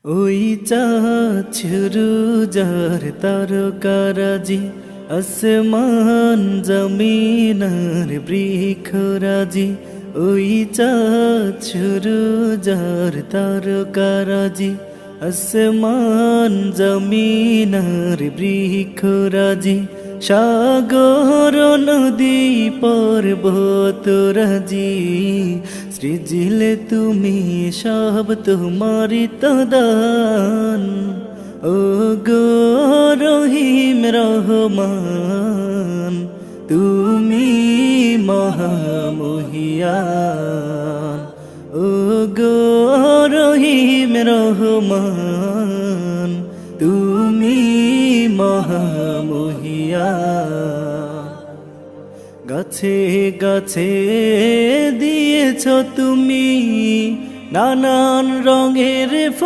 ওই চাঁদ শুরু যার তারকারাজি, আসমান জমিনার বৃক্ষরাজি। ওই চাঁদ শুরু যার তারকারাজি, আসমান জমিনার বৃক্ষরাজি। সাগর নদী পর্বতরাজি, সৃজিলে তুমি সব তোমারি তো দান। ও গো রহিম রহমান, তুমি মহামহিয়ান। ও গো রহিম রহমান, তুমি মহামহিয়ান। গাছে গাছে দিয়েছ তুমি নানান রঙের